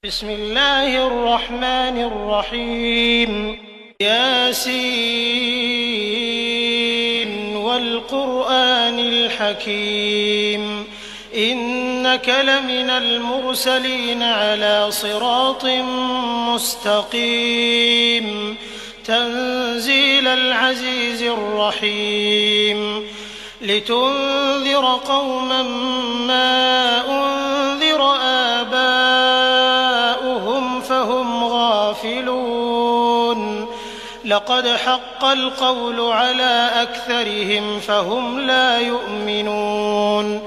بسم الله الرحمن الرحيم ياسين والقرآن الحكيم إنك لمن المرسلين على صراط مستقيم تنزيل العزيز الرحيم لتنذر قوما ما أنذر آباؤهم فهم غافلون لقد حق القول على أكثرهم فهم لا يؤمنون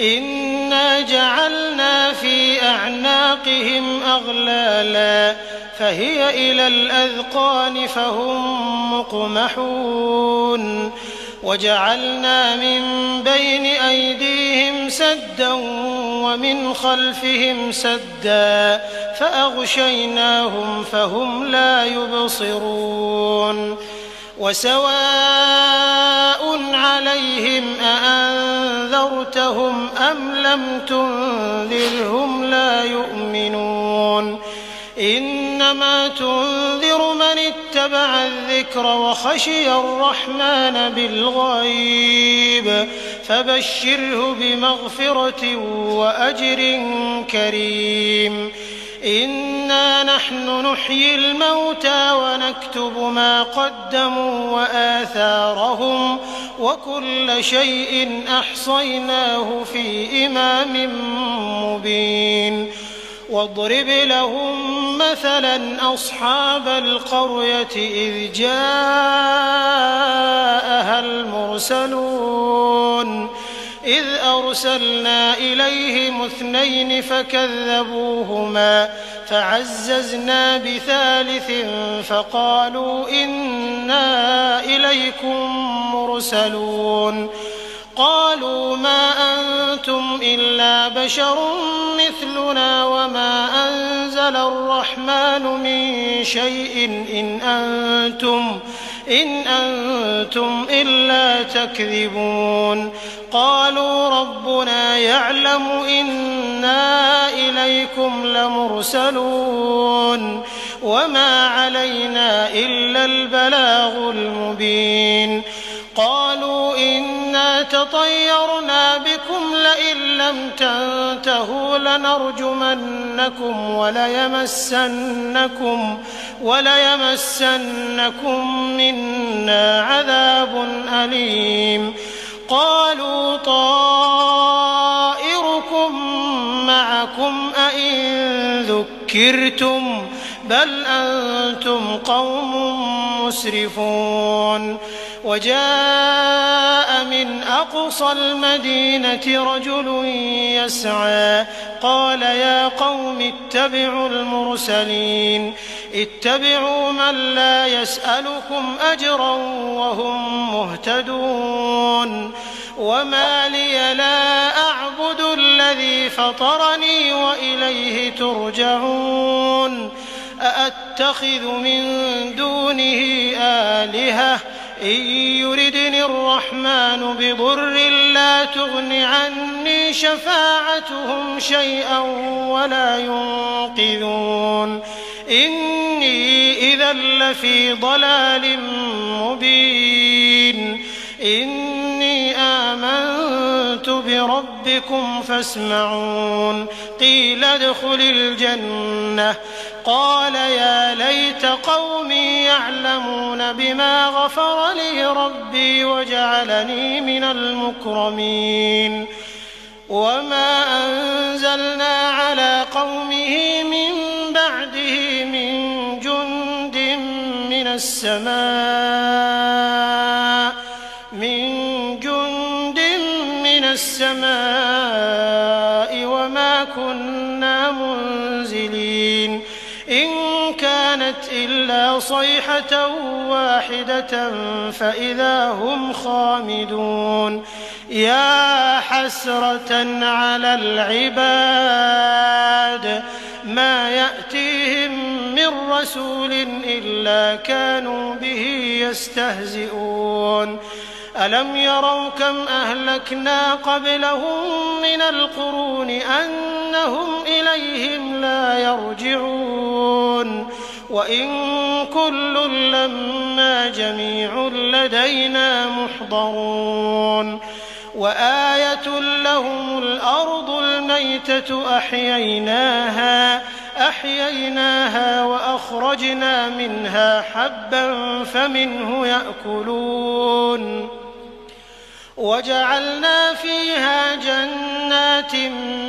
إنا جعلنا في أعناقهم أغلالا فهي إلى الأذقان فهم مقمحون وجعلنا من بين أيديهم سدا ومن خلفهم سدا فأغشيناهم فهم لا يبصرون وسواء عليهم أأنذرتهم أم لم تنذرهم لا يؤمنون إنما تنذر من اتبع الذكر وخشي الرحمن بالغيب فبشره بمغفرة وأجر كريم إنا نحن نحيي الموتى ونكتب ما قدموا وآثارهم وكل شيء أحصيناه في إمام مبين واضرب لهم مثلا أصحاب القرية إذ جاءها المرسلون إذ أرسلنا إليهم 2 فكذبوهما فعززنا بثالث فقالوا إنا إليكم مرسلون قالوا ما أنتم إلا بشر مثلنا وما أنزل الرحمن من شيء إن أنتم إلا تكذبون قالوا ربنا يعلم إنا إليكم لمرسلون وما علينا إلا البلاغ المبين قالوا إنا تطيرنا بكم لئن لم تنتهوا لنرجمنكم وليمسنكم منا عذاب أليم قالوا طائركم معكم أئن ذكرتم بل أنتم قوم مسرفون وجاء من أقصى المدينة رجل يسعى قال يا قوم اتبعوا المرسلين اتبعوا من لا يسألكم أجرا وهم مهتدون وما لي لا أعبد الذي فطرني وإليه ترجعون أأتخذ من دونه آلهة إن يردني الرحمن بضر لا تغن عني شفاعتهم شيئا ولا ينقذون إني إذا لفي ضلال مبين إني آمنت بربكم فاسمعون قيل ادخل الجنة قال يا ليت قومي يعلمون بما غفر لي ربي وجعلني من المكرمين وما أنزلنا على قومه من بعده من جند من السماء وما كنا منزلين إن كانت إلا صيحة واحدة فإذا هم خامدون يا حسرة على العباد ما يأتيهم من رسول إلا كانوا به يستهزئون ألم يروا كم أهلكنا قبلهم من القرون أن أنهم إليهم لا يرجعون وإن كل لما جميع لدينا محضرون وآية لهم الأرض الميتة أحييناها وأخرجنا منها حبا فمنه يأكلون وجعلنا فيها جنات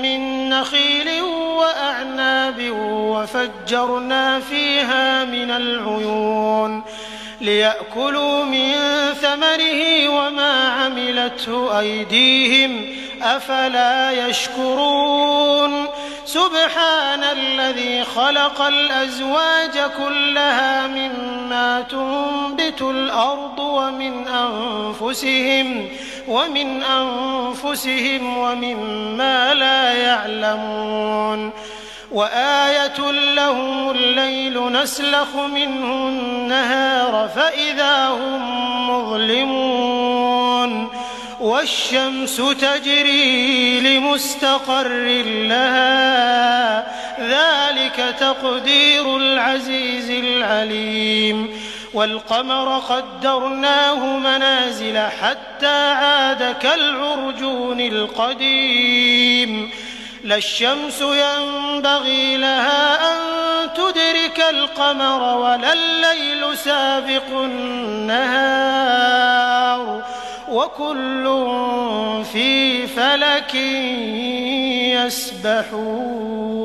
من نخيل وأعناب وفجرنا فيها من العيون ليأكلوا من ثمره وما عملته أيديهم أفلا يشكرون سبحان الذي خلق الأزواج كلها مما تنبت الأرض ومن أنفسهم ومما لا يعلمون وآية لهم الليل نسلخ منه النهار فإذا هم مظلمون والشمس تجري لمستقر لها ذلك تقدير العزيز العليم والقمر قدرناه منازل حتى عاد كالعرجون القديم لا الشمس ينبغي لها أن تدرك القمر ولا الليل سابق النهار وكل في فلك يسبحون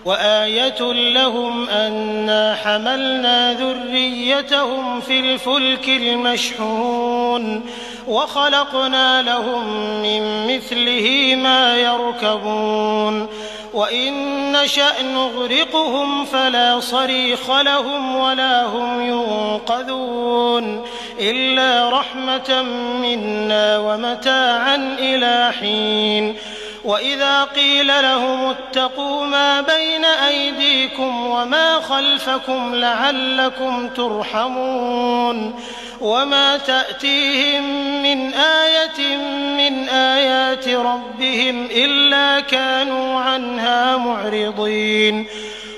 وآية لهم أنا حملنا ذريتهم في الفلك المشحون وخلقنا لهم من مثله ما يركبون وإن نشأ نغرقهم فلا صريخ لهم ولا هم ينقذون إلا رحمة منا ومتاعا إلى حين وإذا قيل لهم اتقوا ما بين أيديكم وما خلفكم لعلكم ترحمون وما تأتيهم من آية من آيات ربهم إلا كانوا عنها معرضين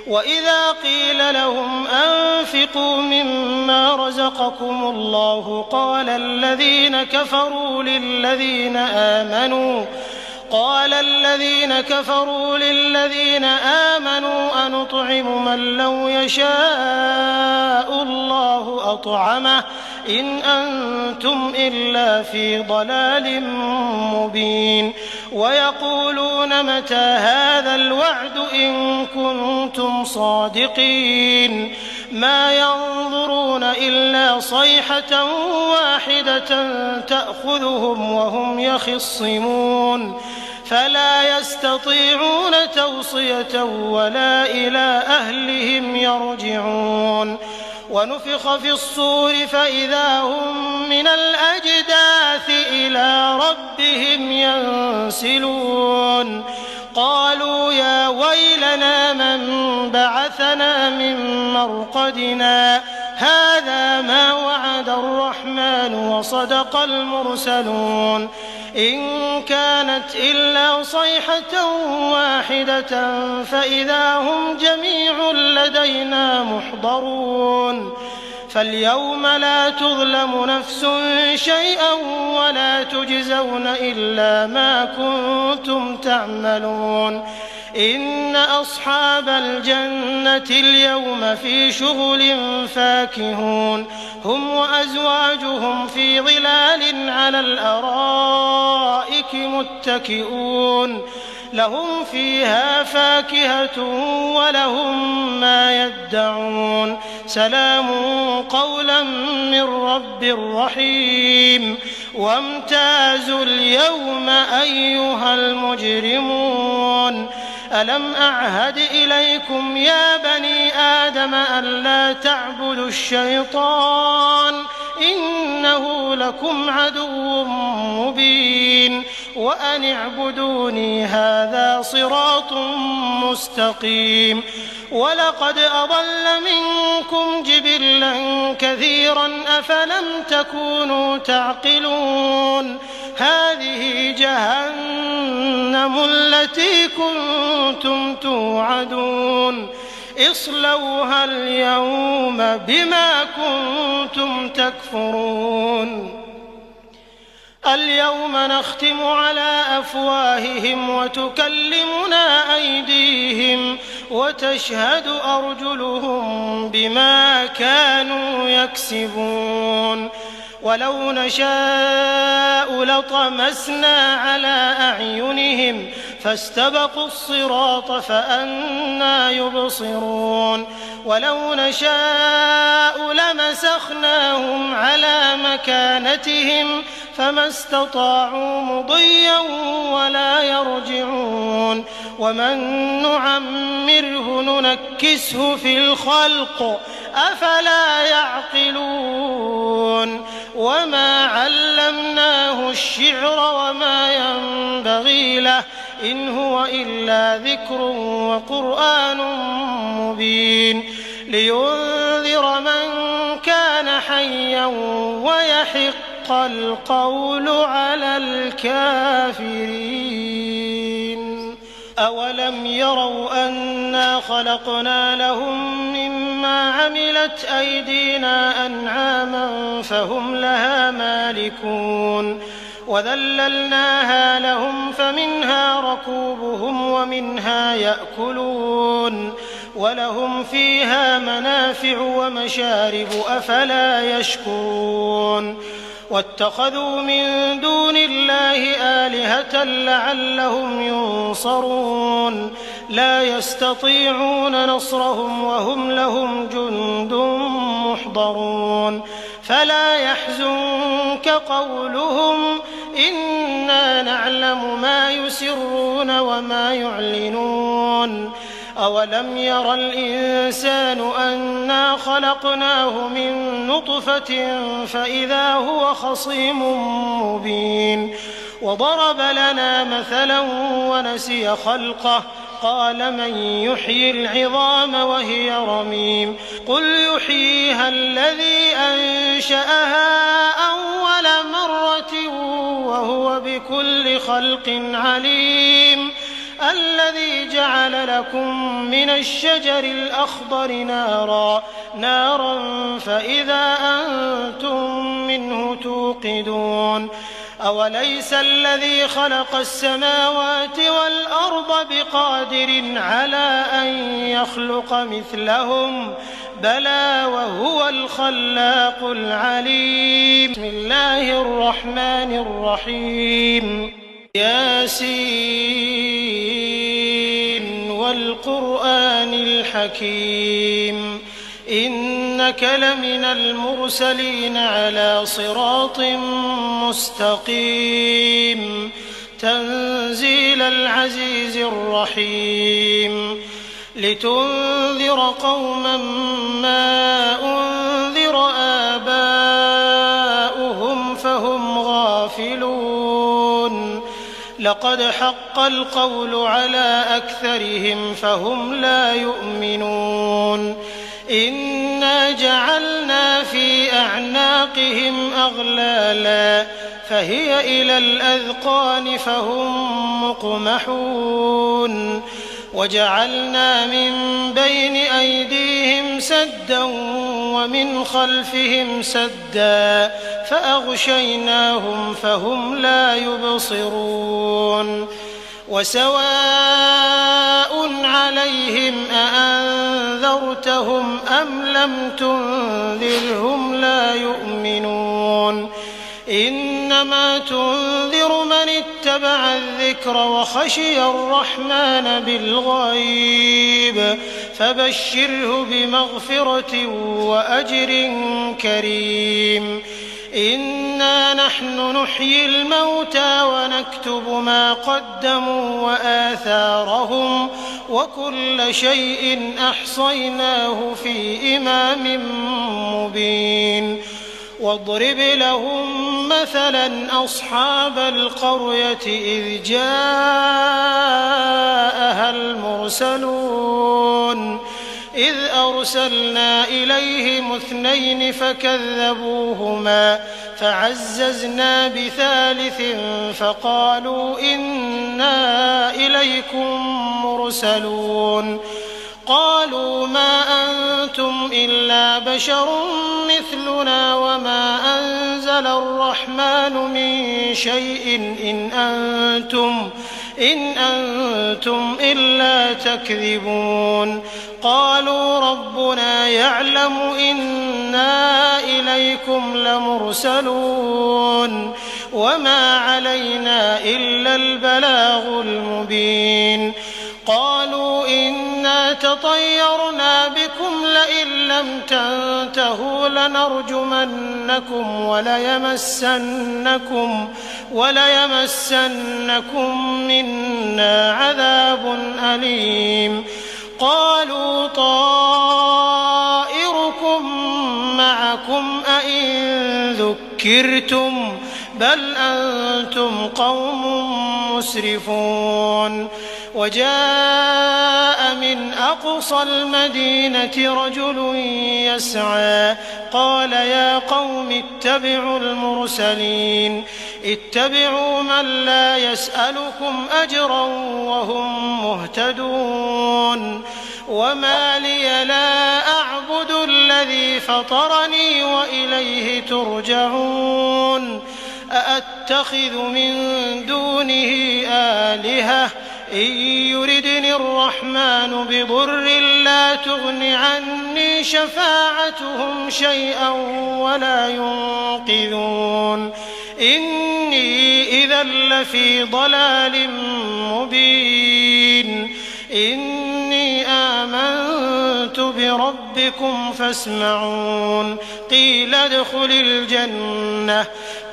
وإذا قيل لهم أنفقوا مما رزقكم الله قال الذين كفروا للذين آمنوا أنطعم من لو يشاء الله أطعمه إن أنتم إلا في ضلال مبين ويقولون متى هذا الوعد إن كنتم صادقين ما ينظرون إلا صيحة واحدة تأخذهم وهم يخصمون فلا يستطيعون توصية ولا إلى أهلهم يرجعون ونفخ في الصور فإذا هم من الأجداث إلى ربهم ينسلون قالوا يا ويلنا من بعثنا من مرقدنا هذا ما وعد الرحمن وصدق المرسلون إن كانت إلا صيحة واحدة فإذا هم جميع لدينا محضرون فاليوم لا تظلم نفس شيئا ولا تجزون إلا ما كنتم تعملون إن أصحاب الجنة اليوم في شغل فاكهون هم وأزواجهم في ظلال على الأرائك متكئون لهم فيها فاكهة ولهم ما يدعون سلام قولا من رب رحيم وامتازوا اليوم أيها المجرمون ألم أعهد إليكم يا بني آدم ألا تعبدوا الشيطان إنه لكم عدو مبين وأن اعبدوني هذا صراط مستقيم ولقد أضل منكم جبلا كثيرا أفلم تكونوا تعقلون هذه جهنم جهنم التي كنتم توعدون اصلوها اليوم بما كنتم تكفرون اليوم نختم على أفواههم وتكلمنا أيديهم وتشهد أرجلهم بما كانوا يكسبون ولو نشاء لطمسنا على أعينهم فاستبقوا الصراط فأنى يبصرون ولو نشاء لمسخناهم على مكانتهم فما استطاعوا مضيا ولا يرجعون ومن نعمره ننكسه في الخلق أفلا يعقلون وما علمناه الشعر وما ينبغي له إن هو إلا ذكر وقرآن مبين لينذر من كان حيا ويحق القول على الكافرين أولم يروا أنا خلقنا لهم مما عملت أيدينا أنعاما فهم لها مالكون وذللناها لهم فمنها ركوبهم ومنها يأكلون ولهم فيها منافع ومشارب أفلا يشكرون واتخذوا من دون الله آلهة لعلهم ينصرون لا يستطيعون نصرهم وهم لهم جند محضرون فلا يحزنك قولهم إنا نعلم ما يسرون وما يعلنون أولم ير الإنسان أنا خلقناه من نطفة فإذا هو خصيم مبين وضرب لنا مثلا ونسي خلقه قال من يحيي العظام وهي رميم قل يحييها الذي أنشأها أول مرة وهو بكل خلق عليم الذي جعل لكم من الشجر الأخضر نارا فإذا أنتم منه توقدون أوليس الذي خلق السماوات والأرض بقادر على أن يخلق مثلهم بلى وهو الخلاق العليم بسم الله الرحمن الرحيم ياسين والقرآن الحكيم إنك لمن المرسلين على صراط مستقيم تنزيل العزيز الرحيم لتنذر قوما ما أنذر آباؤهم فهم غافلون لقد حق القول على أكثرهم فهم لا يؤمنون إنا جعلنا في أعناقهم أغلالا فهي إلى الأذقان فهم مقمحون وجعلنا من بين أيديهم سدا ومن خلفهم سدا فأغشيناهم فهم لا يبصرون وسواء عليهم أأنذرتهم أم لم تنذرهم لا يؤمنون إنما تنذر من اتبع الذكر وخشي الرحمن بالغيب فبشره بمغفرة وأجر كريم إنا نحن نحيي الموتى ونكتب ما قدموا وآثارهم وكل شيء أحصيناه في إمام مبين واضرب لهم مثلا أصحاب القرية إذ جاءها المرسلون إذ أرسلنا إليهم 2 فكذبوهما فعززنا بثالث فقالوا إنا إليكم مرسلون قالوا ما أنتم إلا بشر مثلنا وما أنزل الرحمن من شيء إن أنتم إلا تكذبون قالوا ربنا يعلم إنا إليكم لمرسلون وما علينا إلا البلاغ المبين قالوا إنا تطيرنا بكم لئن لم تنتهوا لنرجمنكم وليمسنكم منا عذاب أليم قالوا طائركم معكم أئن ذكرتم بل أنتم قوم مسرفون وجاء من أقصى المدينة رجل يسعى قال يا قوم اتبعوا المرسلين اتبعوا من لا يسألكم أجرا وهم مهتدون وما لي لا أعبد الذي فطرني وإليه ترجعون أأتخذ من دونه آلهة إن يردني الرحمن بضر لا تغن عني شفاعتهم شيئا ولا ينقذون إني إذا لفي ضلال مبين إني آمنت بربكم فاسمعون قيل ادخل الجنة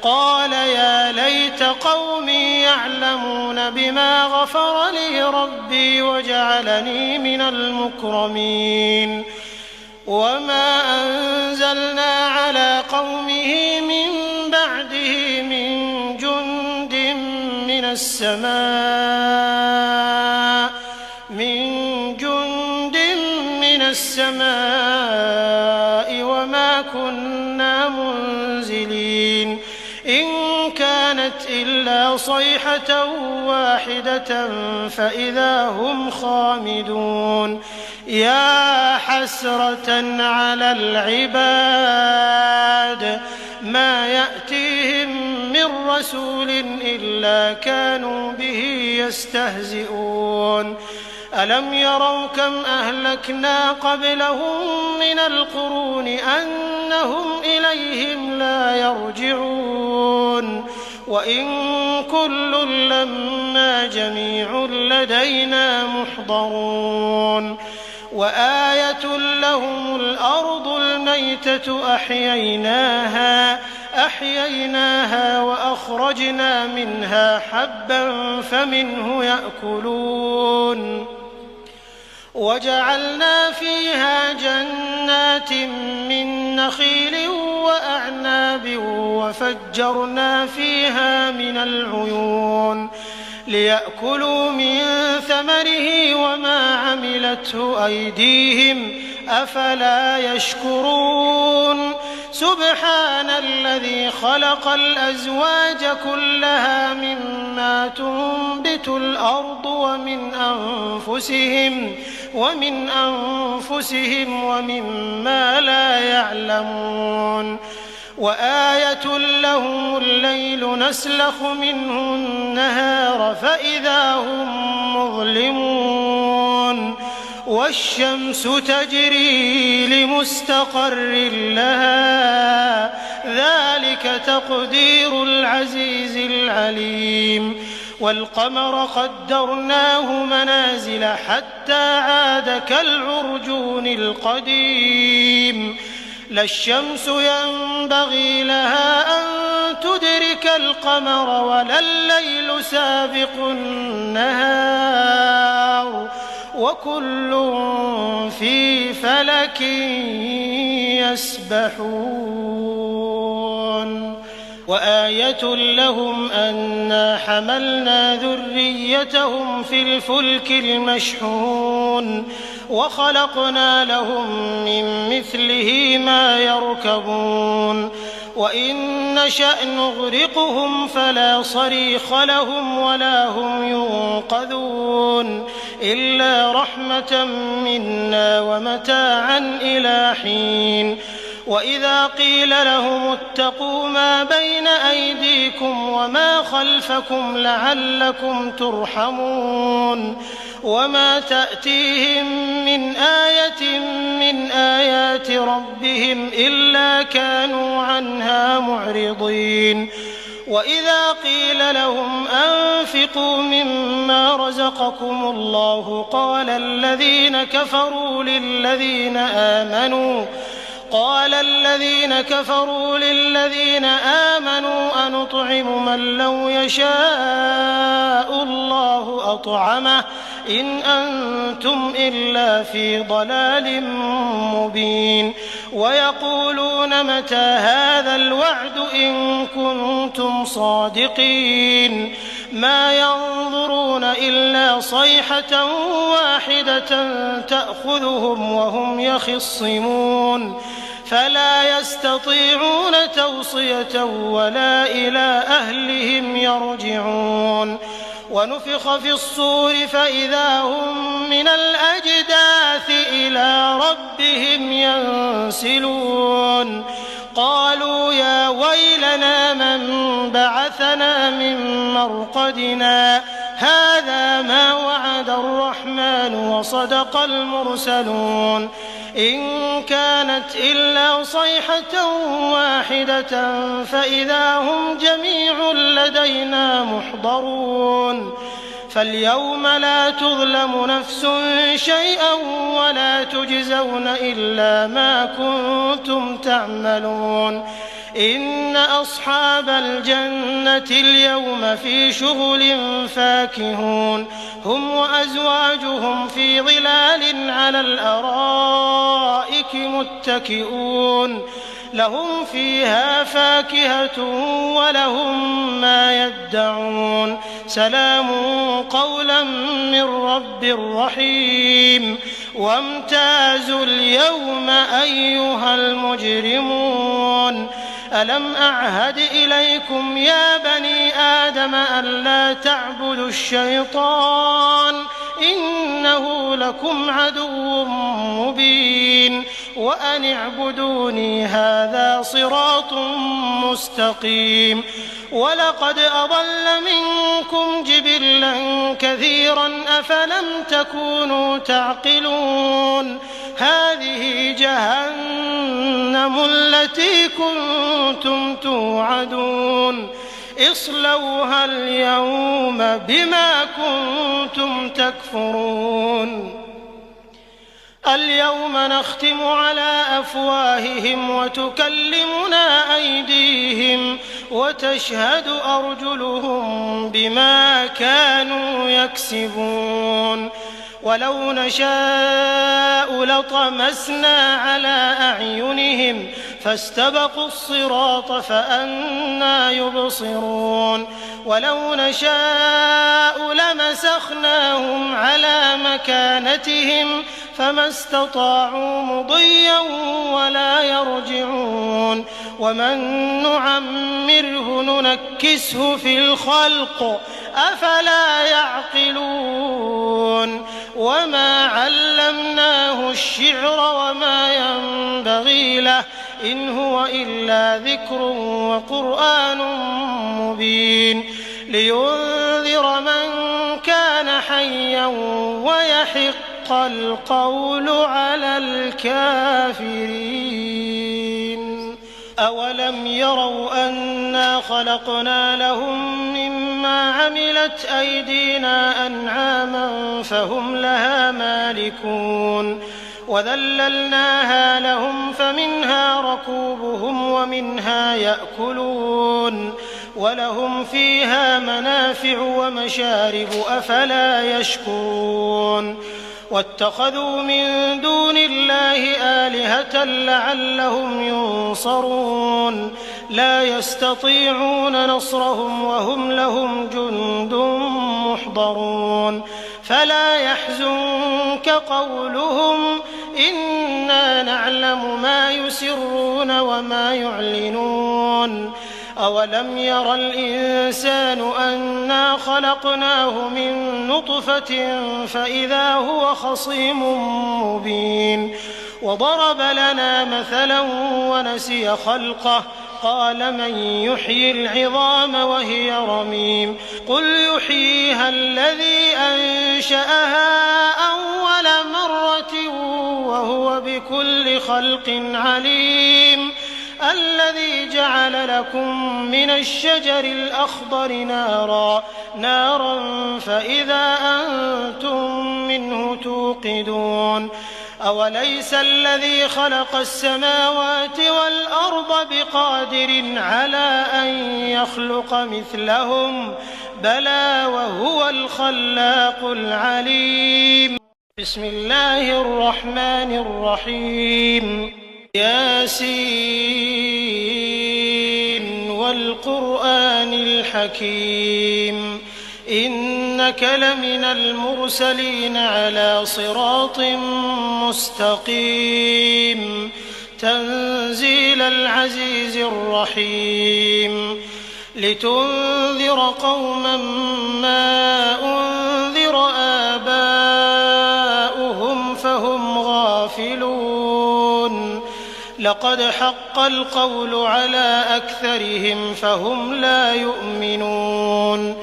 قال يا ليت قومي يعلمون بما غفر لي ربي وجعلني من المكرمين وما أنزلنا على قومه من بعده من جند من السماء وما كنا منزلين إن كانت إلا صيحة واحدة فإذا هم خامدون يا حسرة على العباد ما يأتيهم من رسول إلا كانوا به يستهزئون ألم يروا كم أهلكنا قبلهم من القرون أنهم إليهم لا يرجعون وإن كل لما جميع لدينا محضرون وآية لهم الأرض الميتة أحييناها وأخرجنا منها حبا فمنه يأكلون وجعلنا فيها جنات من نخيل وأعناب وفجرنا فيها من العيون ليأكلوا من ثمره وما عملته أيديهم أفلا يشكرون سبحان الذي خلق الأزواج كلها مما تنبت الأرض ومن أنفسهم ومما لا يعلمون وآية لهم الليل نسلخ منه النهار فإذا هم مظلمون والشمس تجري لمستقر لها ذلك تقدير العزيز العليم والقمر قدرناه منازل حتى عاد كالعرجون القديم لا الشمس ينبغي لها أن تدرك القمر ولا الليل سابق النهار وكل في فلك يسبحون وآية لهم أنا حملنا ذريتهم في الفلك المشحون وخلقنا لهم من مثله ما يركبون وإن نشأ نغرقهم فلا صريخ لهم ولا هم ينقذون إلا رحمة منا ومتاعا إلى حين وإذا قيل لهم اتقوا ما بين أيديكم وما خلفكم لعلكم ترحمون وما تأتيهم من آية من آيات ربهم إلا كانوا عنها معرضين وإذا قيل لهم أنفقوا مما رزقكم الله قال الذين كفروا للذين آمنوا أنطعم من لو يشاء الله أطعمه إن أنتم إلا في ضلال مبين ويقولون متى هذا الوعد إن كنتم صادقين ما ينظرون إلا صيحة واحدة تأخذهم وهم يخصمون فلا يستطيعون توصية ولا إلى أهلهم يرجعون ونفخ في الصور فإذا هم من الأجداث إلى ربهم ينسلون قالوا يا ويلنا من بعثنا من مرقدنا هذا ما وعد الرحمن وصدق المرسلون إن كانت إلا صيحة واحدة فإذا هم جميع لدينا محضرون فاليوم لا تظلم نفس شيئا ولا تجزون إلا ما كنتم تعملون إن أصحاب الجنة اليوم في شغل فاكهون هم وأزواجهم في ظلال على الأرائك متكئون لهم فيها فاكهة ولهم ما يدعون سلام قولا من رب رحيم وامتازوا اليوم أيها المجرمون ألم أعهد إليكم يا بني آدم ألا تعبدوا الشيطان إنه لكم عدو مبين وأن اعبدوني هذا صراط مستقيم ولقد أضل منكم جبلا كثيرا أفلم تكونوا تعقلون هذه جهنم التي كنتم توعدون اصلوها اليوم بما كنتم تكفرون اليوم نختم على أفواههم وتكلمنا أيديهم وتشهد أرجلهم بما كانوا يكسبون ولو نشاء لطمسنا على أعينهم فاستبقوا الصراط فأنى يبصرون ولو نشاء لمسخناهم على مكانتهم فما استطاعوا مضيا ولا يرجعون ومن نعمره ننكسه في الخلق أفلا يعقلون وما علمناه الشعر وما ينبغي له إن هو إلا ذكر وقرآن مبين لينذر من كان حيا ويحق القول على الكافرين أولم يروا أنا خلقنا لهم مما عملت أيدينا أنعاما فهم لها مالكون وذللناها لهم فمنها ركوبهم ومنها يأكلون ولهم فيها منافع ومشارب أفلا يشكرون واتخذوا من دون الله آلهة لعلهم ينصرون لا يستطيعون نصرهم وهم لهم جند محضرون فلا يحزنك قولهم إنا نعلم ما يسرون وما يعلنون أولم ير الإنسان أنا خلقناه من نطفة فإذا هو خصيم مبين وضرب لنا مثلا ونسي خلقه قال من يحيي العظام وهي رميم قل يحييها الذي أنشأها أول مرة وهو بكل خلق عليم الذي جعل لكم من الشجر الأخضر نارا فإذا أنتم منه توقدون أوليس الذي خلق السماوات والأرض بقادر على أن يخلق مثلهم بلى وهو الخلاق العليم بسم الله الرحمن الرحيم ياسين والقرآن الحكيم إنك لمن المرسلين على صراط مستقيم تنزيل العزيز الرحيم لتنذر قوما ما أنذر آباؤهم فهم غافلون لقد حق القول على أكثرهم فهم لا يؤمنون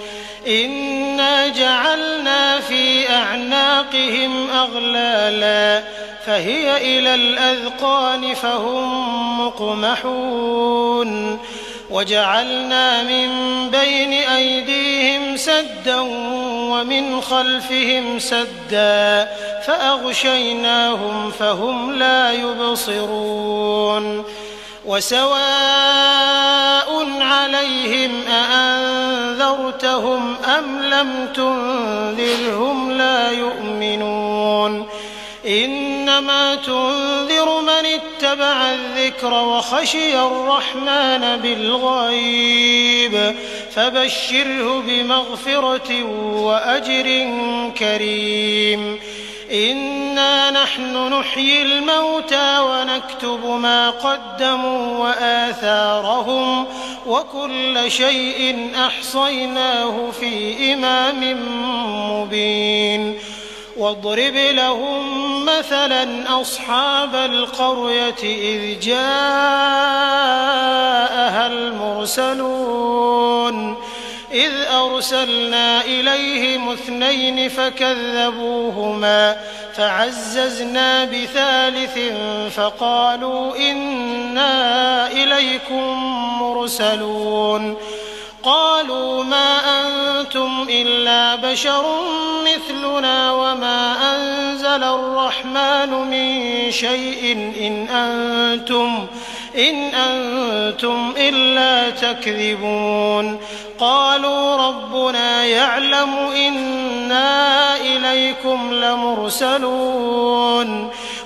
إنا جعلنا في أعناقهم أغلالا فهي إلى الأذقان فهم مقمحون وجعلنا من بين أيديهم سدا ومن خلفهم سدا فأغشيناهم فهم لا يبصرون وسواء عليهم أأنذرتهم أم لم تنذرهم لا يؤمنون إنما تنذر من اتبع الذكر وخشي الرحمن بالغيب فبشره بمغفرة وأجر كريم إنا نحن نحيي الموتى ونكتب ما قدموا وآثارهم وكل شيء أحصيناه في إمام مبين واضرب لهم مثلا أصحاب القرية إذ جاءها المرسلون إذ أرسلنا إليهم 2 فكذبوهما فعززنا بثالث فقالوا إنا إليكم مرسلون قالوا ما أنتم إلا بشر مثلنا وما أنزل الرحمن من شيء إن أنتم إلا تكذبون قالوا ربنا يعلم إنا إليكم لمرسلون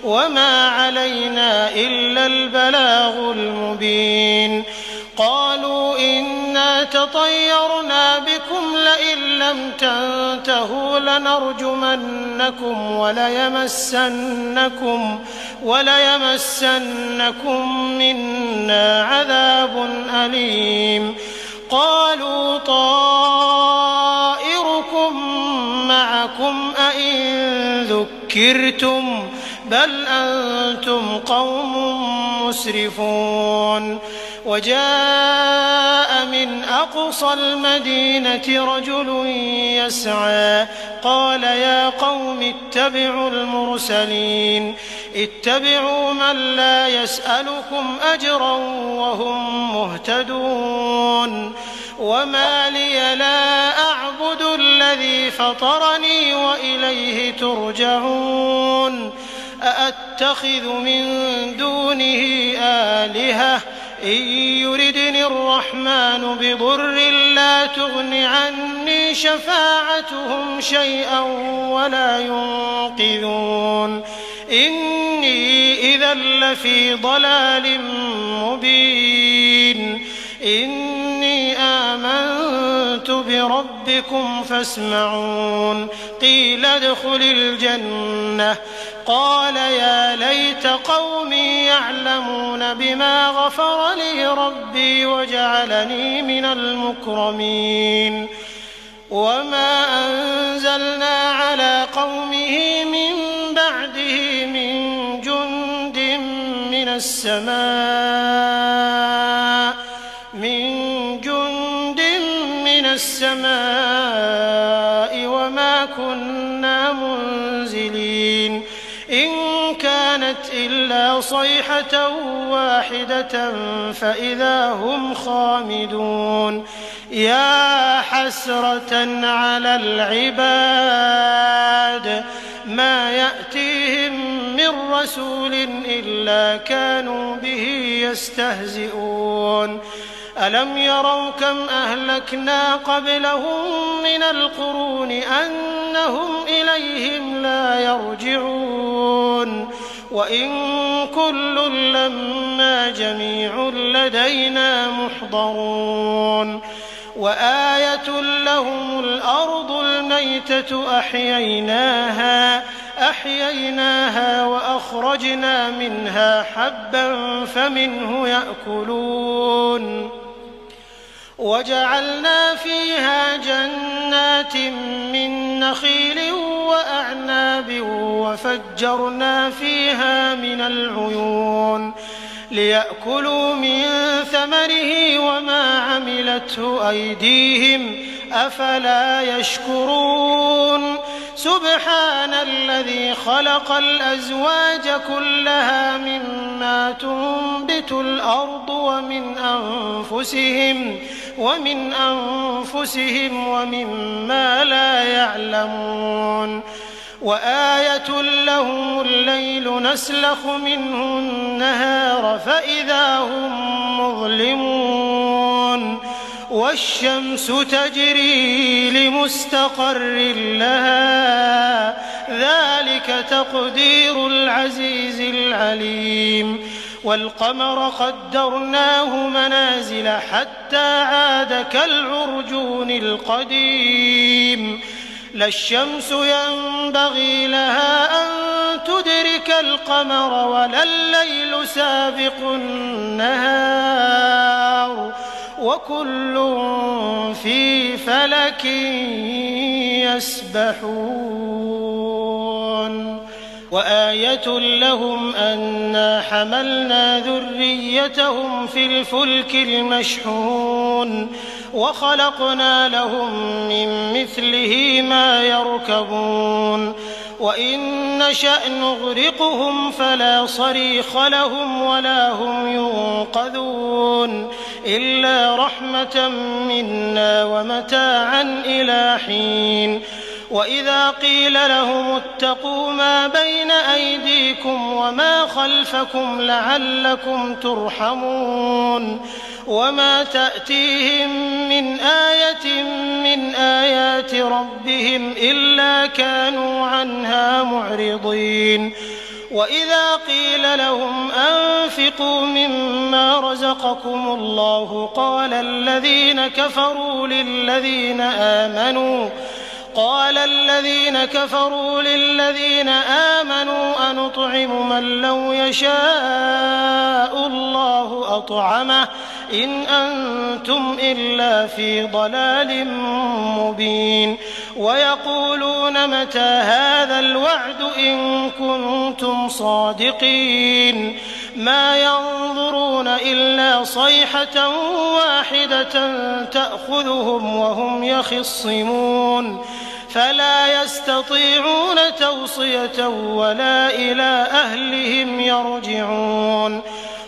وما علينا إلا البلاغ المبين قالوا إنا تطيرنا بكم لئن لم تنتهوا لنرجمنكم وليمسنكم منا عذاب أليم قالوا طائركم معكم أئن ذكرتم بل أنتم قوم مسرفون وجاء من أقصى المدينة رجل يسعى قال يا قوم اتبعوا المرسلين اتبعوا من لا يسألكم أجرا وهم مهتدون وما لي لا أعبد الذي فطرني وإليه ترجعون أأتخذ من دونه آلهة إن يردني الرحمن بضر لا تغن عني شفاعتهم شيئا ولا ينقذون إني إذا لفي ضلال مبين إني آمنت بربكم فاسمعون قيل ادخل الجنة قال يا ليت قومي يعلمون بما غفر لي ربي وجعلني من المكرمين وما أنزلنا على قومه من بعده من جند من السماء وما كنا منزلين إن كانت إلا صيحة واحدة فإذا هم خامدون يا حسرة على العباد ما يأتيهم من رسول إلا كانوا به يستهزئون ألم يروا كم أهلكنا قبلهم من القرون أنهم إليهم لا يرجعون وإن كل لما جميع لدينا محضرون وآية لهم الأرض الميتة أحييناها وأخرجنا منها حبا فمنه يأكلون وجعلنا فيها جنات من نخيل وأعناب وفجرنا فيها من العيون ليأكلوا من ثمره وما عملته أيديهم أفلا يشكرون سبحان الذي خلق الأزواج كلها مما تنبت الأرض ومن أنفسهم ومما لا يعلمون وآية لهم الليل نسلخ منه النهار فإذا هم مظلمون والشمس تجري لمستقر لها ذلك تقدير العزيز العليم والقمر قدرناه منازل حتى عاد كالعرجون القديم لا الشمس ينبغي لها أن تدرك القمر ولا الليل سابق النهار وكل في فلك يسبحون وآية لهم أنا حملنا ذريتهم في الفلك المشحون وخلقنا لهم من مثله ما يركبون وإن نشأ نغرقهم فلا صريخ لهم ولا هم ينقذون إلا رحمة منا ومتاعا إلى حين وإذا قيل لهم اتقوا ما بين أيديكم وما خلفكم لعلكم ترحمون وما تأتيهم من آية من آيات ربهم إلا كانوا عنها معرضين وإذا قيل لهم أنفقوا مما رزقكم الله قال الذين كفروا للذين آمنوا أنطعم من لو يشاء الله أطعمه إن أنتم إلا في ضلال مبين ويقولون متى هذا الوعد إن كنتم صادقين ما ينظرون إلا صيحة واحدة تأخذهم وهم يخصمون فلا يستطيعون توصية ولا إلى أهلهم يرجعون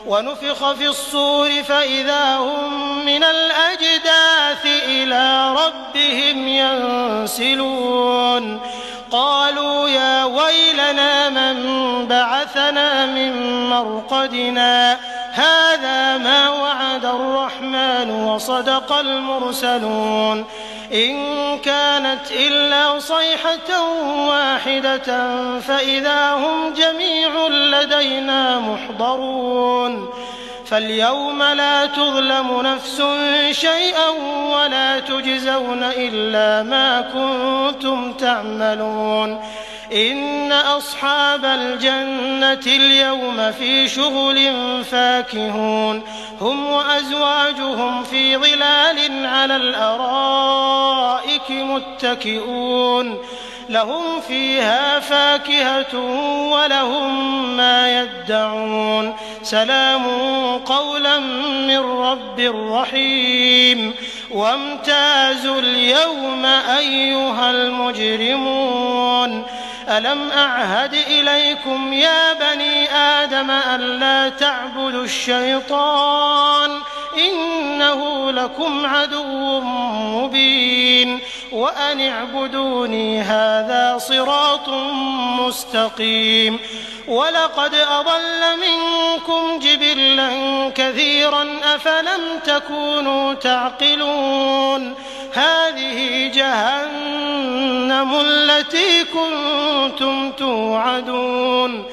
ونفخ في الصور فإذا هم من الأجداث إلى ربهم ينسلون قالوا يا ويلنا من بعثنا من مرقدنا هذا ما وعد الرحمن وصدق المرسلون إن كانت إلا صيحة واحدة فإذا هم جميع لدينا محضرون فاليوم لا تظلم نفس شيئا ولا تجزون إلا ما كنتم تعملون إن أصحاب الجنة اليوم في شغل فاكهون هم وأزواجهم في ظلال على الأرائك متكئون لهم فيها فاكهة ولهم ما يدعون سلام قولا من رب رحيم وامتازوا اليوم أيها المجرمون ألم أعهد إليكم يا بني آدم ألا تعبدوا الشيطان إنه لكم عدو مبين وأن اعبدوني هذا صراط مستقيم ولقد أضل منكم جبلا كثيرا أفلم تكونوا تعقلون هذه جهنم التي كنتم توعدون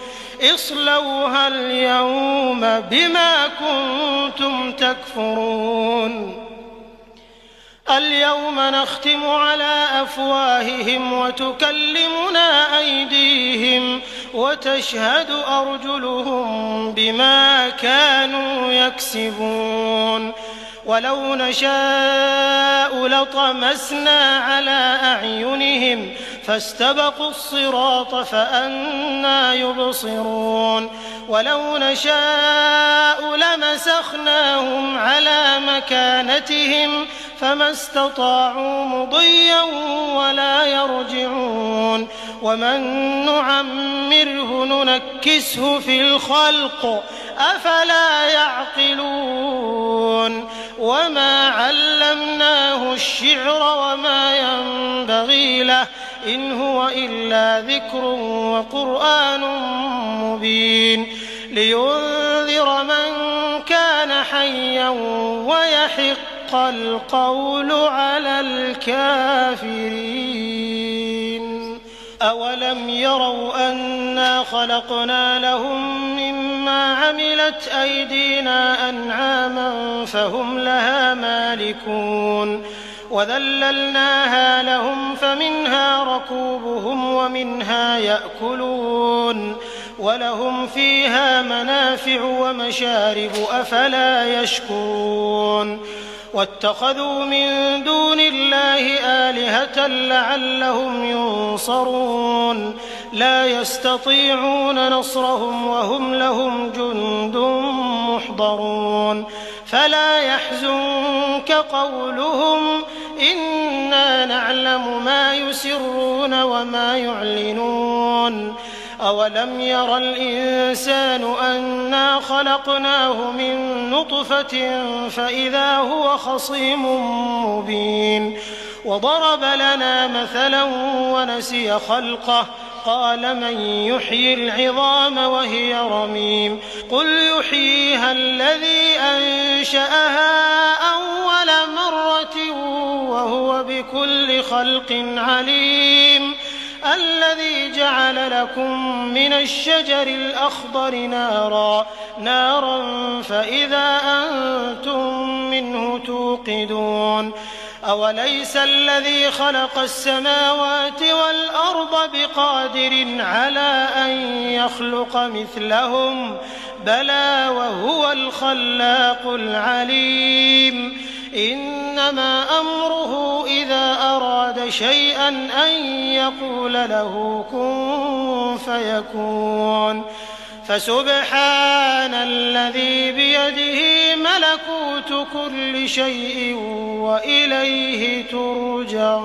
اصلوها اليوم بما كنتم تكفرون اليوم نختم على أفواههم وتكلمنا أيديهم وتشهد أرجلهم بما كانوا يكسبون ولو نشاء لطمسنا على أعينهم فاستبقوا الصراط فأنى يبصرون ولو نشاء لمسخناهم على مكانتهم فما استطاعوا مضيا ولا يرجعون ومن نعمره ننكسه في الخلق أفلا يعقلون وما علمناه الشعر وما ينبغي له إن هو إلا ذكر وقرآن مبين لينذر من كان حيا ويحق القول على الكافرين أولم يروا أنا خلقنا لهم مما عملت أيدينا أنعاما فهم لها مالكون وذللناها لهم فمنها ركوبهم ومنها يأكلون ولهم فيها منافع ومشارب أفلا يشكرون واتخذوا من دون الله آلهة لعلهم ينصرون لا يستطيعون نصرهم وهم لهم جند محضرون فلا يحزنك قولهم إنا نعلم ما يسرون وما يعلنون أولم ير الإنسان أنا خلقناه من نطفة فإذا هو خصيم مبين وضرب لنا مثلا ونسي خلقه قال من يحيي العظام وهي رميم قل يحييها الذي أنشأها أول مرة وهو بكل خلق عليم الذي جعل لكم من الشجر الأخضر نارا فإذا أنتم منه توقدون أوليس الذي خلق السماوات والأرض بقادر على أن يخلق مثلهم بلى وهو الخلاق العليم إنما أمره إذا أراد شيئا أن يقول له كن فيكون فسبحان الذي بيده ملكوت كل شيء وإليه ترجعون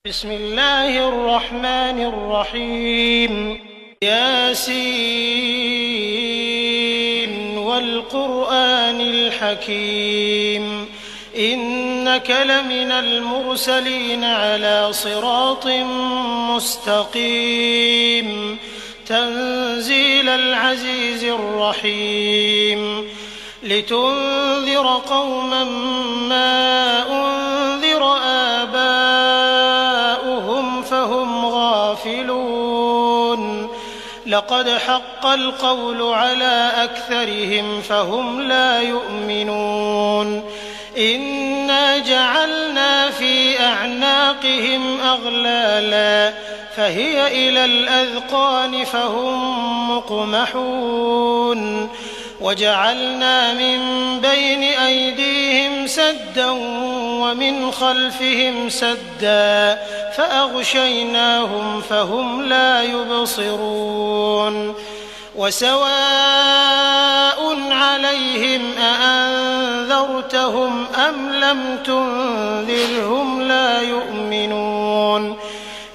بسم الله الرحمن الرحيم ياسين والقرآن الحكيم إنك لمن المرسلين على صراط مستقيم تنزيل العزيز الرحيم لتنذر قوما ما أنذر آباؤهم فهم غافلون لقد حق القول على أكثرهم فهم لا يؤمنون إنا جعلنا في أعناقهم أغلالا فهي إلى الأذقان فهم مقمحون وجعلنا من بين أيديهم سدا ومن خلفهم سدا فأغشيناهم فهم لا يبصرون وسواء عليهم أأنذرتهم أم لم تنذرهم لا يؤمنون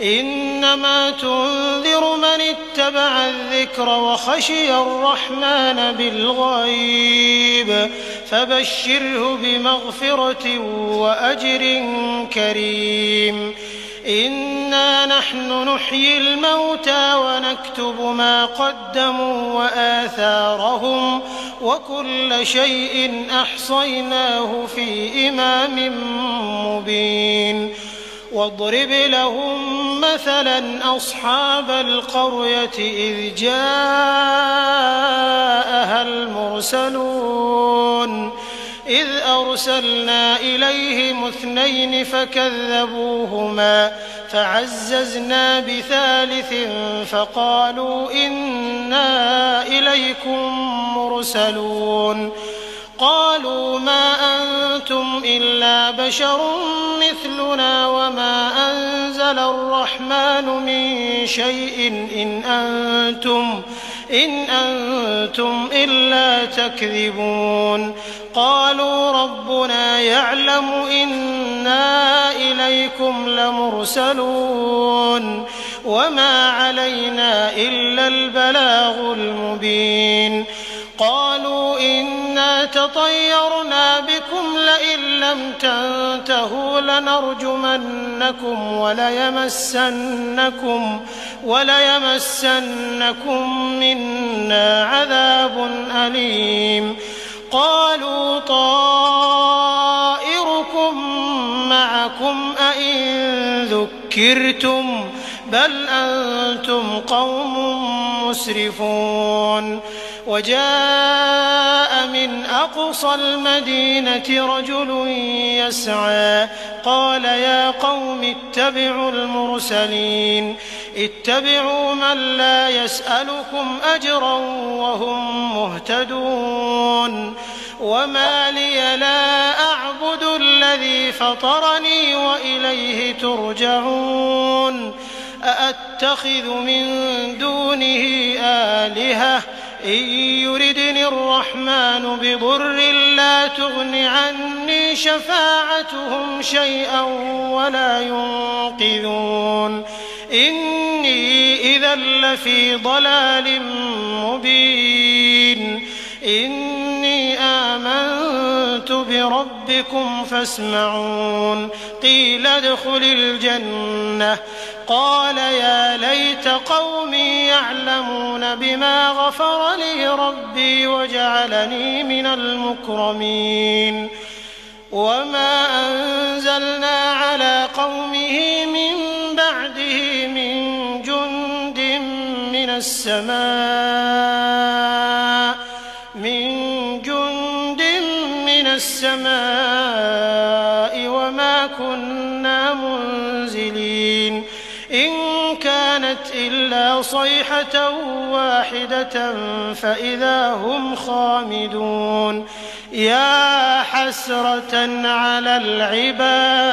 إنما تنذر من اتبع الذكر وخشي الرحمن بالغيب فبشره بمغفرة وأجر كريم إنا نحن نحيي الموتى ونكتب ما قدموا وآثارهم وكل شيء أحصيناه في إمام مبين واضرب لهم مثلا أصحاب القرية إذ جاءها المرسلون إذ أرسلنا إليهم 2 فكذبوهما فعززنا بثالث فقالوا إنا إليكم مرسلون قالوا ما أنتم إلا بشر مثلنا وما أنزل الرحمن من شيء إن أنتم إلا تكذبون قالوا ربنا يعلم إنا إليكم لمرسلون وما علينا إلا البلاغ المبين قالوا إنا تطيرنا بكم لئن لم تنتهوا لنرجمنكم وليمسنكم منا عذاب أليم قالوا طائركم معكم أئن ذكرتم بل أنتم قوم مسرفون وجاء من أقصى المدينة رجل يسعى قال يا قوم اتبعوا المرسلين اتبعوا من لا يسألكم أجرا وهم مهتدون وما لي لا أعبد الذي فطرني وإليه ترجعون أأتخذ من دونه آلهة إن يردني الرحمن بضر لا تغن عني شفاعتهم شيئا ولا ينقذون إني إذا لفي ضلال مبين إني آمنت بربكم فاسمعون قيل ادخل الجنة قال يا ليت قومي يعلمون بما غفر لي ربي وجعلني من المكرمين وما أنزلنا على قومه من بعده من جند من السماء وما كنا منزلين إن كانت إلا صيحة واحدة فإذا هم خامدون يا حسرة على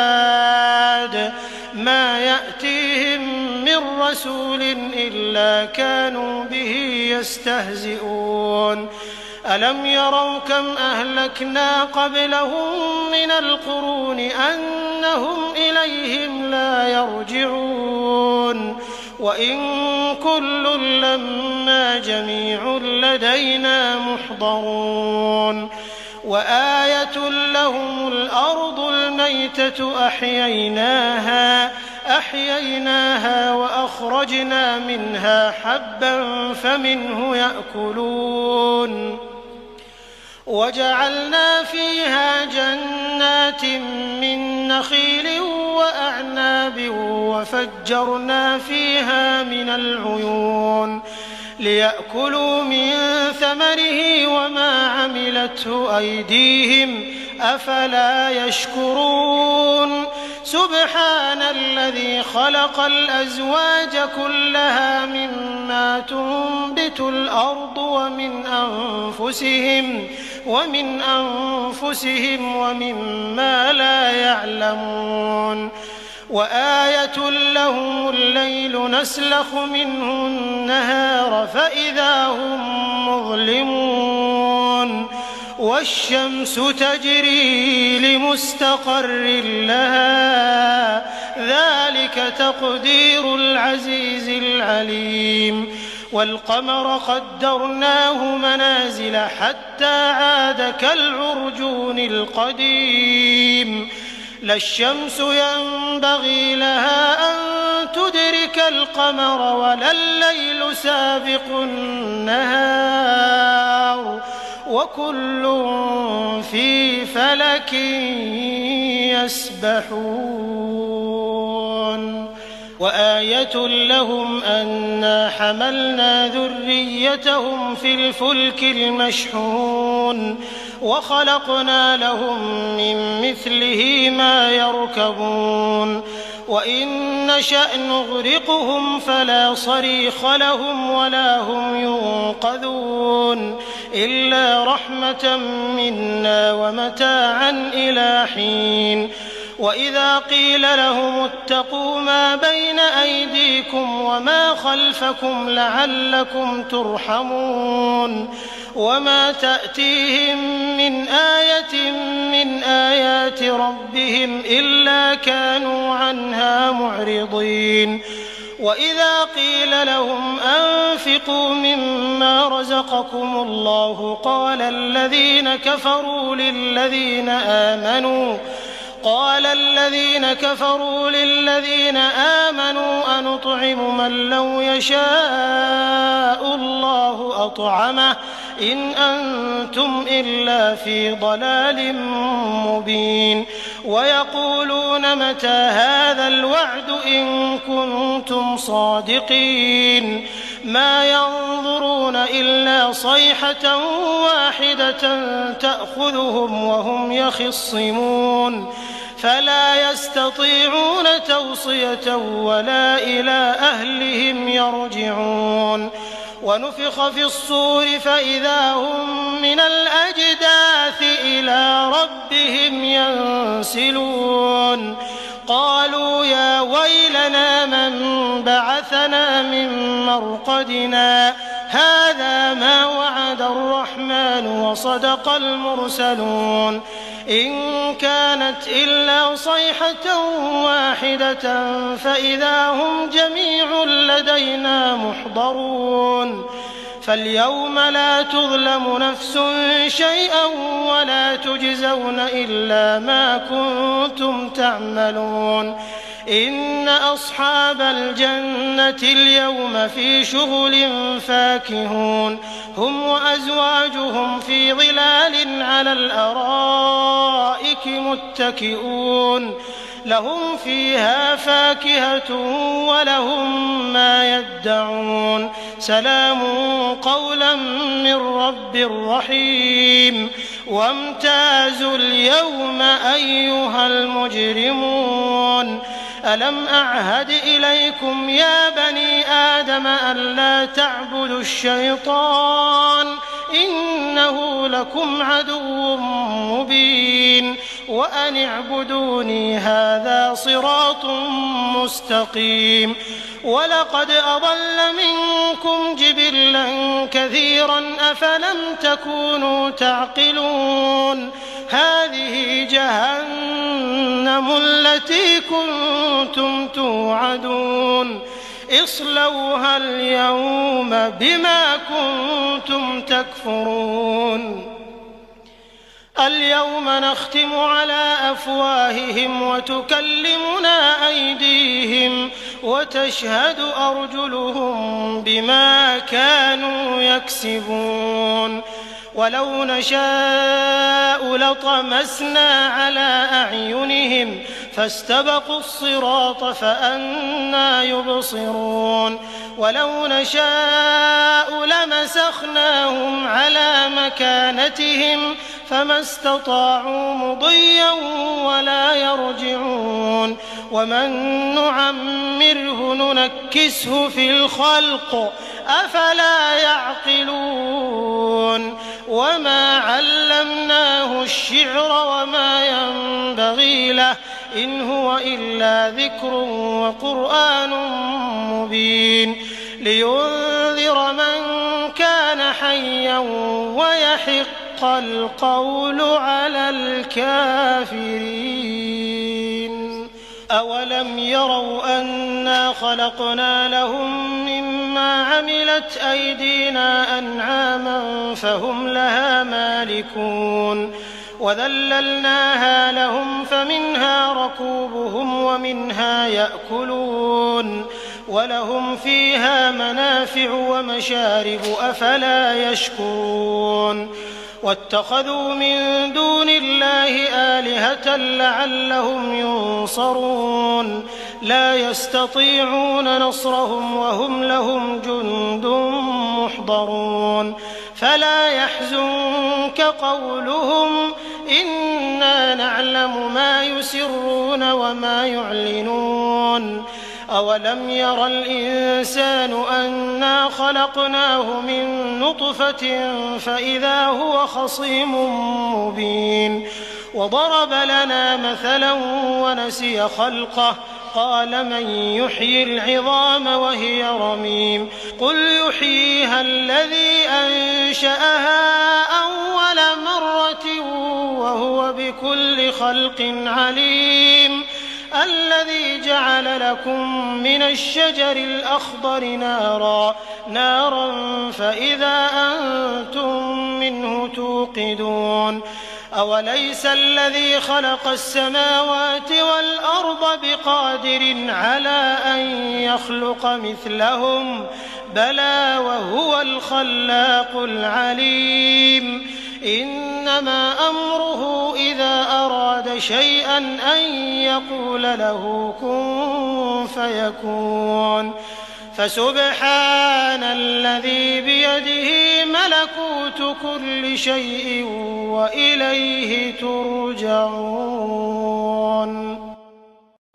العباد ما يأتيهم من رسول إلا كانوا به يستهزئون ألم يروا كم أهلكنا قبلهم من القرون أنهم إليهم لا يرجعون وإن كل لما جميع لدينا محضرون وآية لهم الأرض الميتة أحييناها وأخرجنا منها حبا فمنه يأكلون وجعلنا فيها جنات من نخيل وأعناب وفجرنا فيها من العيون ليأكلوا من ثمره وما عملته أيديهم أفلا يشكرون سبحان الذي خلق الأزواج كلها مما تنبت الأرض ومن أنفسهم ومما لا يعلمون وآية لهم الليل نسلخ منه النهار فإذا هم مظلمون والشمس تجري لمستقر لها ذلك تقدير العزيز العليم والقمر قدرناه منازل حتى عاد كالعرجون القديم لا الشمس ينبغي لها أن تدرك القمر ولا الليل سابق النهار وكل في فلك يسبحون وآية لهم أنا حملنا ذريتهم في الفلك المشحون وخلقنا لهم من مثله ما يركبون وإن نشأ نغرقهم فلا صريخ لهم ولا هم ينقذون إلا رحمة منا ومتاعا إلى حين وإذا قيل لهم اتقوا ما بين أيديكم وما خلفكم لعلكم ترحمون وما تأتيهم من آية من آيات ربهم إلا كانوا عنها معرضين وإذا قيل لهم أنفقوا مما رزقكم الله قال الذين كفروا للذين آمنوا أنطعم من لو يشاء الله أطعمه إن أنتم إلا في ضلال مبين ويقولون متى هذا الوعد إن كنتم صادقين ما ينظرون إلا صيحة واحدة تأخذهم وهم يخصمون فلا يستطيعون توصية ولا إلى أهلهم يرجعون ونفخ في الصور فإذا هم من الأجداث إلى ربهم ينسلون قالوا يا ويلنا من بعثنا من مرقدنا هذا ما وعد الرحمن وصدق المرسلون إن كانت إلا صيحة واحدة فإذا هم جميع لدينا محضرون فاليوم لا تظلم نفس شيئا ولا تجزون إلا ما كنتم تعملون إن أصحاب الجنة اليوم في شغل فاكهون هم وأزواجهم في ظلال على الأرائك متكئون لهم فيها فاكهة ولهم ما يدعون سلام قولا من رب رحيم وامتازوا اليوم أيها المجرمون ألم أعهد إليكم يا بني آدم ألا تعبدوا الشيطان إنه لكم عدو مبين وأن اعبدوني هذا صراط مستقيم ولقد أضل منكم جبلا كثيرا أفلم تكونوا تعقلون هذه جهنم التي كنتم توعدون اصلوها اليوم بما كنتم تكفرون اليوم نختم على أفواههم وتكلمنا أيديهم وتشهد أرجلهم بما كانوا يكسبون ولو نشاء لطمسنا على أعينهم فاستبقوا الصراط فأنى يبصرون ولو نشاء لمسخناهم على مكانتهم فما استطاعوا مضيا ولا يرجعون ومن نعمره ننكسه في الخلق أفلا يعقلون وما علمناه الشعر وما ينبغي له إن هو إلا ذكر وقرآن مبين لينذر من كان حيا ويحق القول على الكافرين أولم يروا أنا خلقنا لهم مما عملت أيدينا أنعاما فهم لها مالكون وذللناها لهم فمنها ركوبهم ومنها يأكلون ولهم فيها منافع ومشارب أفلا يشكرون واتخذوا من دون الله آلهة لعلهم ينصرون لا يستطيعون نصرهم وهم لهم جند محضرون فلا يحزنك قولهم إنا نعلم ما يسرون وما يعلنون أولم ير الإنسان أنا خلقناه من نطفة فإذا هو خصيم مبين وضرب لنا مثلا ونسي خلقه قال من يحيي العظام وهي رميم قل يحييها الذي أنشأها أول مرة وهو بكل خلق عليم الذي جعل لكم من الشجر الأخضر نارا فإذا أنتم منه توقدون أوليس الذي خلق السماوات والأرض بقادر على أن يخلق مثلهم بلى وهو الخلاق العليم إنما أمره إذا أراد شيئا أن يقول له كن فيكون فسبحان الذي بيده ملكوت كل شيء وإليه ترجعون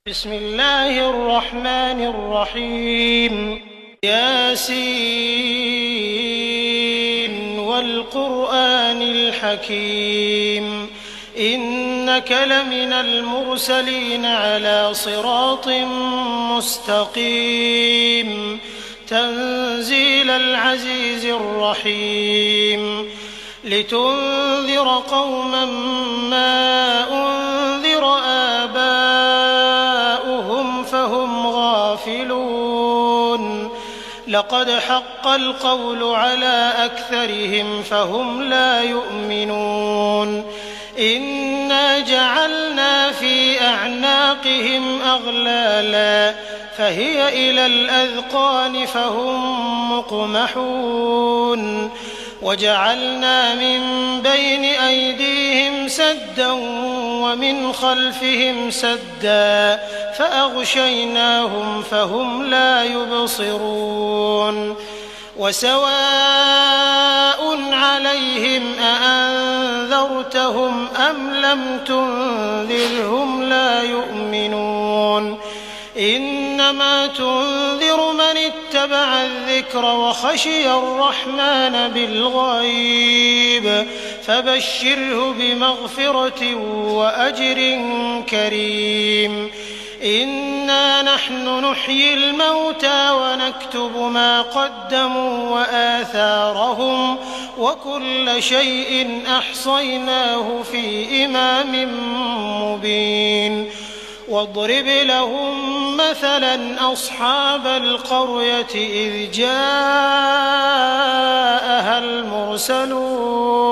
بسم الله الرحمن الرحيم ياسين والقرآن الحكيم إنك لمن المرسلين على صراط مستقيم تنزيل العزيز الرحيم لتنذر قوما ما أنذر آباؤهم فهم غافلون لقد حق القول على أكثرهم فهم لا يؤمنون إنا جعلنا في أعناقهم أغلالا فهي إلى الأذقان فهم مقمحون وجعلنا من بين أيديهم سدا ومن خلفهم سدا فأغشيناهم فهم لا يبصرون وسواء عليهم أأنذرتهم أم لم تنذرهم لا يؤمنون إنما تنذر من اتبع الذكر وخشي الرحمن بالغيب فبشره بمغفرة وأجر كريم إنا نحن نحيي الموتى ونكتب ما قدموا وآثارهم وكل شيء أحصيناه في إمام مبين واضرب لهم مثلا أصحاب القرية إذ جاءها المرسلون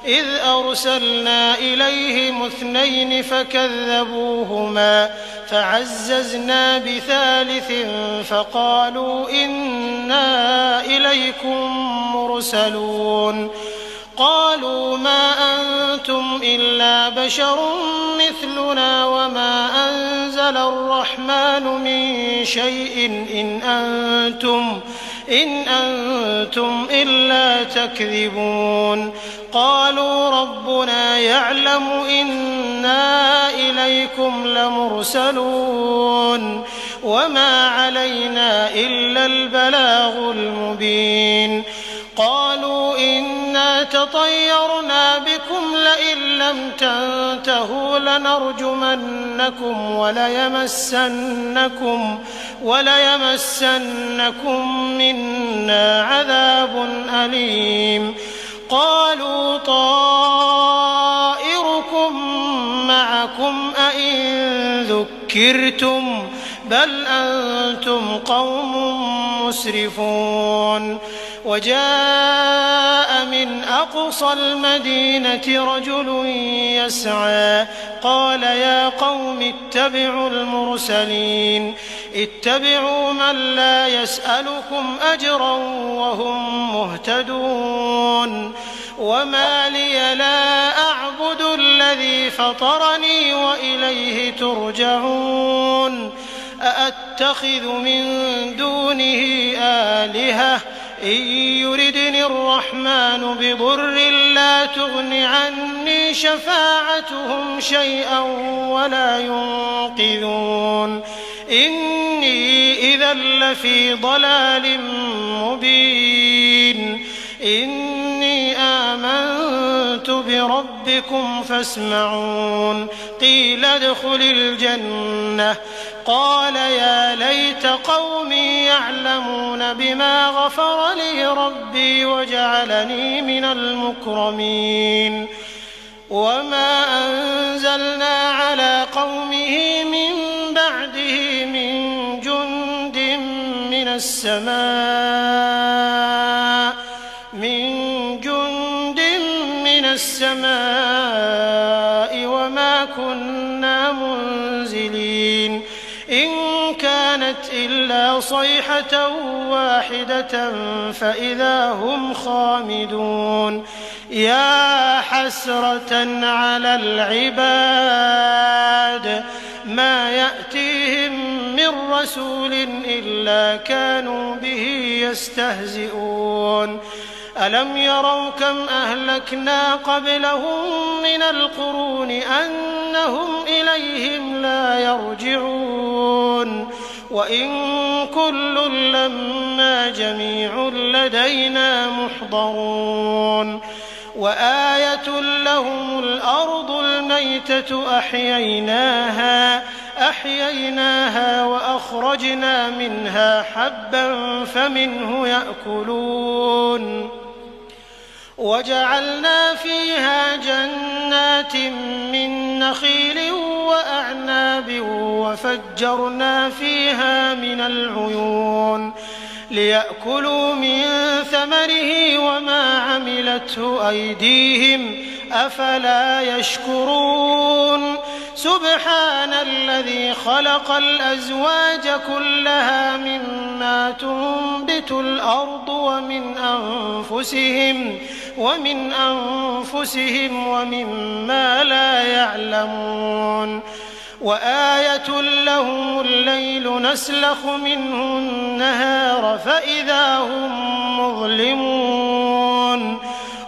إذ أرسلنا إليهم 2 فكذبوهما فعززنا بثالث فقالوا إنا إليكم مرسلون قالوا ما أنتم إلا بشر مثلنا وما أنزل الرحمن من شيء إن أنتم إلا تكذبون قالوا ربنا يعلم إنا إليكم لمرسلون وما علينا إلا البلاغ المبين قالوا إنا تطيرنا بكم لئن لم تنتهوا لنرجمنكم وليمسنكم منا عذاب أليم قالوا طائركم معكم أئن ذكرتم بل أنتم قوم مسرفون وجاء من أقصى المدينة رجل يسعى قال يا قوم اتبعوا المرسلين اتبعوا من لا يسألكم أجرا وهم مهتدون وما لي لا أعبد الذي فطرني وإليه ترجعون أأتخذ من دونه آلهة إن يردني الرحمن بضر لا تغن عني شفاعتهم شيئا ولا ينقذون إني إذا لفي ضلال مبين إني آمنت بربكم فاسمعون قيل ادخل الجنة قال يا ليت قومي يعلمون بما غفر لي ربي وجعلني من المكرمين وما أنزلنا على قومه من بعده من جند من السماء وما كنا منزلين إن كانت إلا صيحة واحدة فإذا هم خامدون يا حسرة على العباد ما يأتيهم من رسول إلا كانوا به يستهزئون ألم يروا كم أهلكنا قبلهم من القرون أنهم إليهم لا يرجعون وإن كل لما جميع لدينا محضرون وآية لهم الأرض الميتة أحييناها وأخرجنا منها حبا فمنه يأكلون وجعلنا فيها جنات من نخيل وأعناب وفجرنا فيها من العيون ليأكلوا من ثمره وما عملته أيديهم أفلا يشكرون سبحان الذي خلق الأزواج كلها مما تنبت الأرض ومن أنفسهم ومما لا يعلمون وآية لهم الليل نسلخ منه النهار فإذا هم مظلمون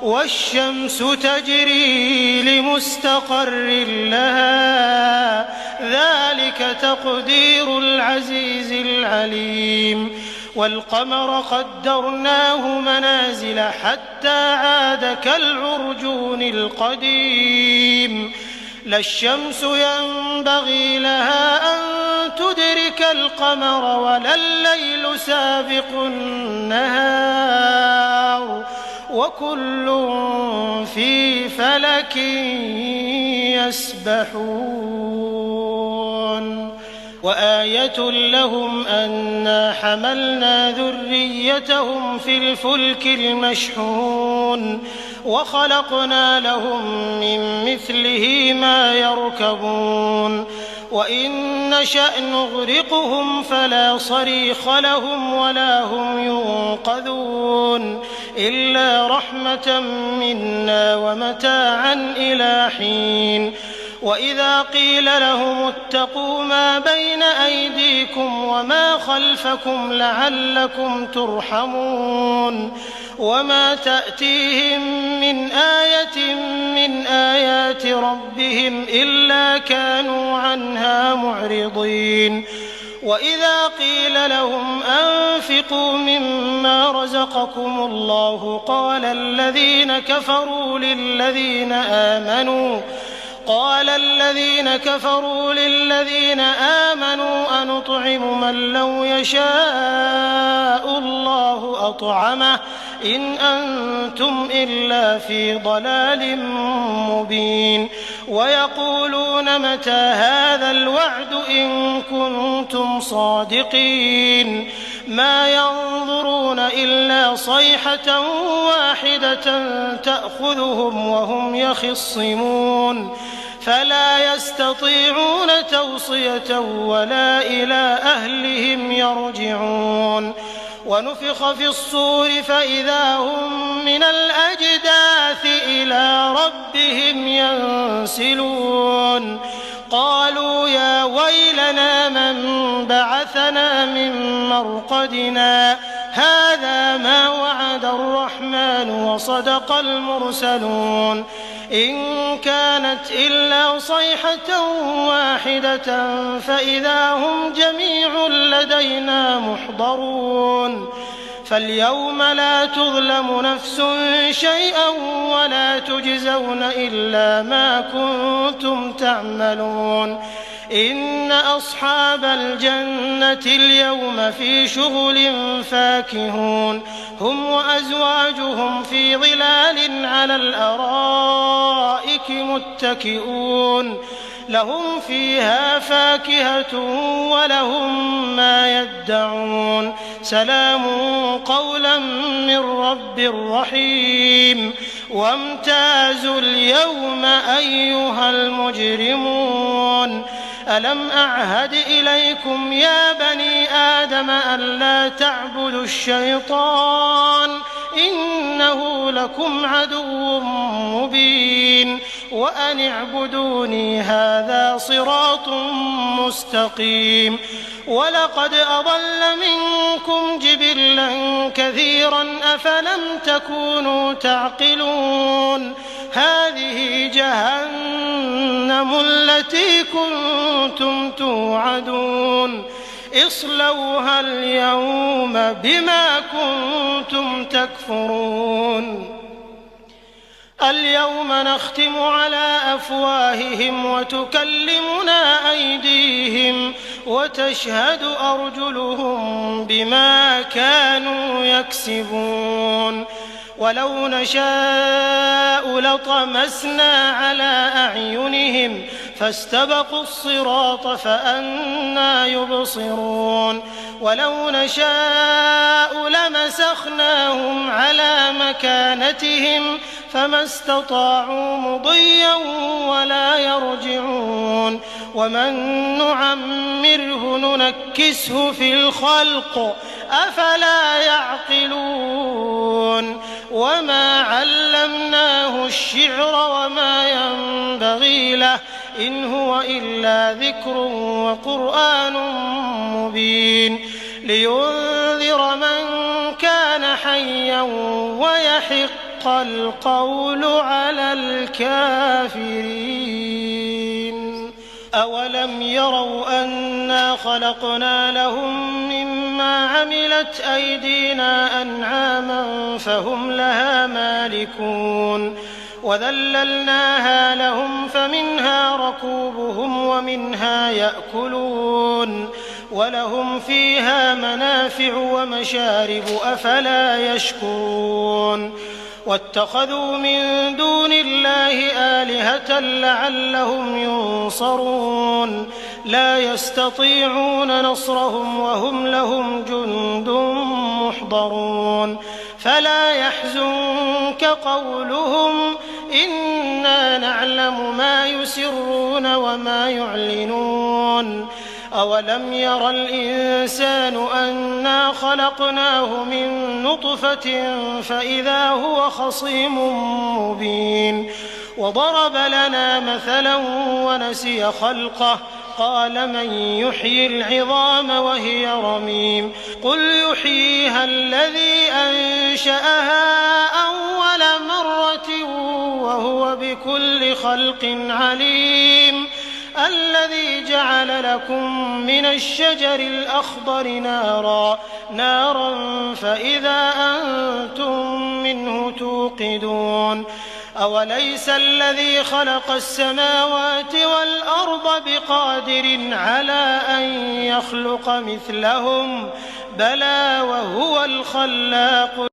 والشمس تجري لمستقر لها ذلك تقدير العزيز العليم والقمر قدرناه منازل حتى عاد كالعرجون القديم لا الشمس ينبغي لها أن تدرك القمر ولا الليل سابق النهار وكل في فلك يسبحون وآية لهم أنا حملنا ذريتهم في الفلك المشحون وخلقنا لهم من مثله ما يركبون وإن نشأ نغرقهم فلا صريخ لهم ولا هم ينقذون إلا رحمة منا ومتاعا إلى حين وإذا قيل لهم اتقوا ما بين أيديكم وما خلفكم لعلكم ترحمون وما تأتيهم من آية من آيات ربهم إلا كانوا عنها معرضين وإذا قيل لهم أنفقوا مما رزقكم الله قال الذين كفروا للذين آمنوا أنطعم من لو يشاء الله أطعمه إن أنتم إلا في ضلال مبين ويقولون متى هذا الوعد إن كنتم صادقين ما ينظرون إلا صيحة واحدة تأخذهم وهم يخصمون فلا يستطيعون توصية ولا إلى أهلهم يرجعون ونفخ في الصور فإذا هم من الأجداث إلى ربهم ينسلون قالوا يا ويلنا من بعثنا من مرقدنا هذا ما وعد الرحمن وصدق المرسلون إن كانت إلا صيحة واحدة فإذا هم جميع لدينا محضرون فاليوم لا تظلم نفس شيئا ولا تجزون إلا ما كنتم تعملون إن أصحاب الجنة اليوم في شغل فاكهون هم وأزواجهم في ظلال على الأرائك متكئون لهم فيها فاكهة ولهم ما يدعون سلام قولا من رب رحيم وامتازوا اليوم أيها المجرمون ألم أعهد إليكم يا بني آدم ألا تعبدوا الشيطان إنه لكم عدو مبين وأن اعبدوني هذا صراط مستقيم ولقد أضل منكم جبلا كثيرا أفلم تكونوا تعقلون هذه جهنم التي كنتم توعدون اصلوها اليوم بما كنتم تكفرون اليوم نختم على أفواههم وتكلمنا أيديهم وتشهد أرجلهم بما كانوا يكسبون ولو نشاء لطمسنا على أعينهم فاستبقوا الصراط فأنى يبصرون ولو نشاء لمسخناهم على مكانتهم فما استطاعوا مضيا ولا يرجعون ومن نعمره ننكسه في الخلق أفلا يعقلون وما علمناه الشعر وما ينبغي له إن هو إلا ذكر وقرآن مبين لينذر من كان حيا ويحق القول على الكافرين أولم يروا أنا خلقنا لهم مما عملت أيدينا أنعاما فهم لها مالكون وذللناها لهم فمنها ركوبهم ومنها يأكلون ولهم فيها منافع ومشارب أفلا يشكرون واتخذوا من دون الله آلهة لعلهم ينصرون لا يستطيعون نصرهم وهم لهم جند محضرون فلا يحزنك قولهم إنا نعلم ما يسرون وما يعلنون أولم ير الإنسان أنا خلقناه من نطفة فإذا هو خصيم مبين وضرب لنا مثلا ونسي خلقه قال من يحيي العظام وهي رميم قل يحييها الذي أنشأها أول مرة وهو بكل خلق عليم الذي جعل لكم من الشجر الأخضر نارا فإذا أنتم منه توقدون أوليس الذي خلق السماوات والأرض بقادر على أن يخلق مثلهم بلى وهو الخلاق